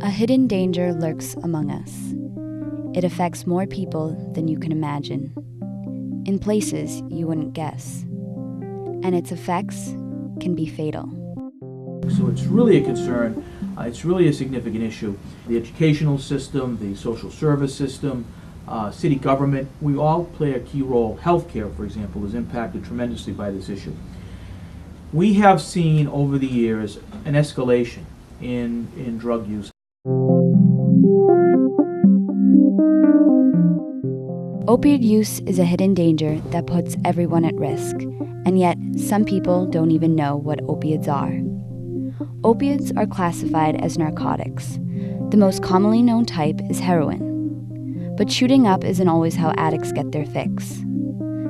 A hidden danger lurks among us. It affects more people than you can imagine, in places you wouldn't guess, and its effects can be fatal. So it's really a concern. It's really a significant issue. The educational system, the social service system, city government, we all play a key role. Healthcare, for example, is impacted tremendously by this issue. We have seen over the years an escalation in drug use. Opioid use is a hidden danger that puts everyone at risk, and yet some people don't even know what opiates are. Opiates are classified as narcotics. The most commonly known type is heroin. But shooting up isn't always how addicts get their fix.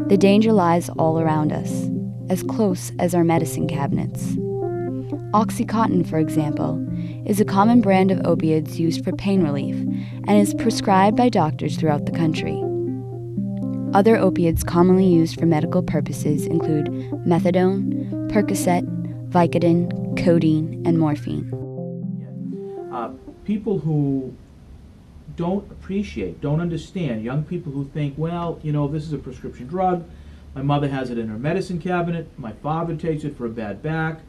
The danger lies all around us, as close as our medicine cabinets. Oxycontin, for example, is a common brand of opioids used for pain relief and is prescribed by doctors throughout the country. Other opioids commonly used for medical purposes include methadone, Percocet, Vicodin, codeine, and morphine. People who don't appreciate, don't understand, young people who think, well, this is a prescription drug, my mother has it in her medicine cabinet, my father takes it for a bad back.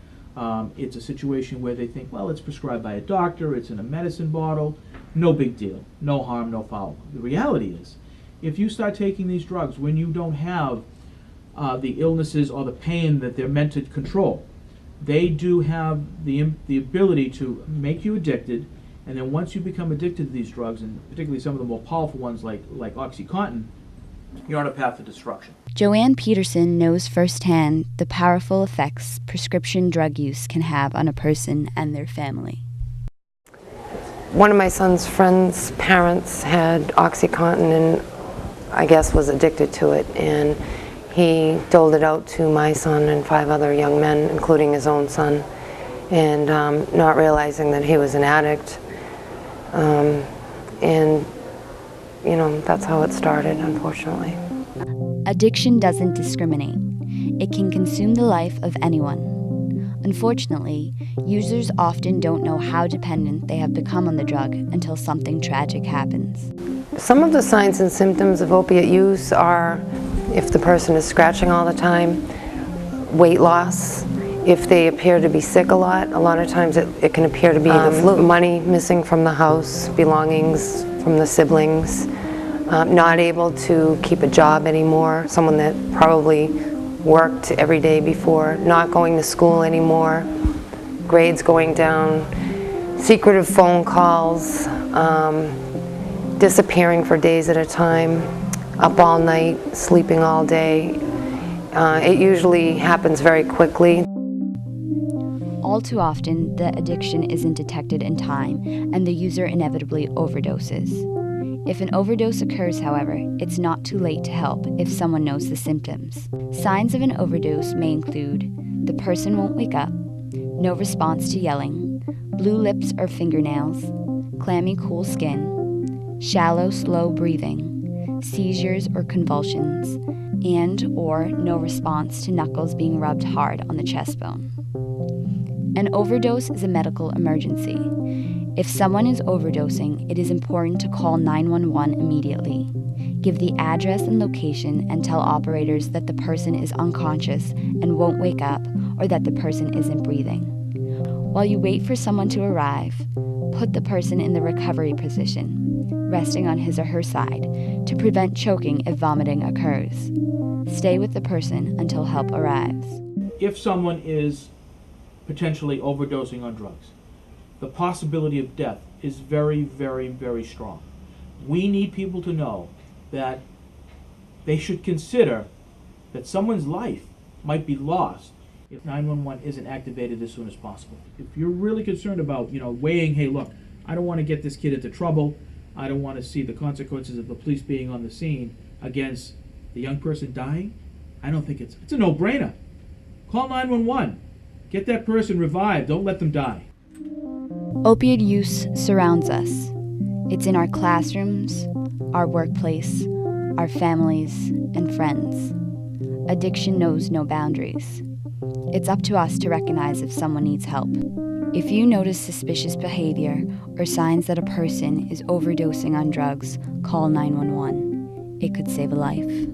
It's a situation where they think, well, it's prescribed by a doctor, it's in a medicine bottle, no big deal, no harm, no foul. The reality is, if you start taking these drugs when you don't have the illnesses or the pain that they're meant to control, they do have the ability to make you addicted, and then once you become addicted to these drugs, and particularly some of the more powerful ones like Oxycontin, you're on a path to destruction. Joanne Peterson knows firsthand the powerful effects prescription drug use can have on a person and their family. One of my son's friends' parents had Oxycontin and I guess was addicted to it, and he doled it out to my son and 5 other young men, including his own son, and not realizing that he was an addict. And that's how it started, unfortunately. Addiction doesn't discriminate. It can consume the life of anyone. Unfortunately, users often don't know how dependent they have become on the drug until something tragic happens. Some of the signs and symptoms of opiate use are if the person is scratching all the time, weight loss, if they appear to be sick a lot of times it can appear to be the flu. Money missing from the house, belongings from the siblings, not able to keep a job anymore, someone that probably worked every day before, not going to school anymore, grades going down, secretive phone calls, disappearing for days at a time, up all night, sleeping all day. It usually happens very quickly. All too often, the addiction isn't detected in time, and the user inevitably overdoses. If an overdose occurs, however, it's not too late to help if someone knows the symptoms. Signs of an overdose may include the person won't wake up, no response to yelling, blue lips or fingernails, clammy, cool skin, shallow, slow breathing, seizures or convulsions, and/or no response to knuckles being rubbed hard on the chest bone. An overdose is a medical emergency. If someone is overdosing, it is important to call 911 immediately. Give the address and location and tell operators that the person is unconscious and won't wake up, or that the person isn't breathing. While you wait for someone to arrive, put the person in the recovery position, resting on his or her side, to prevent choking if vomiting occurs. Stay with the person until help arrives. If someone is potentially overdosing on drugs, the possibility of death is very, very, very strong. We need people to know that they should consider that someone's life might be lost if 911 isn't activated as soon as possible. If you're really concerned about, weighing, hey, look, I don't want to get this kid into trouble, I don't want to see the consequences of the police being on the scene against the young person dying, I don't think it's a no-brainer. Call 911. Get that person revived. Don't let them die. Opioid use surrounds us. It's in our classrooms, our workplace, our families, and friends. Addiction knows no boundaries. It's up to us to recognize if someone needs help. If you notice suspicious behavior or signs that a person is overdosing on drugs, call 911. It could save a life.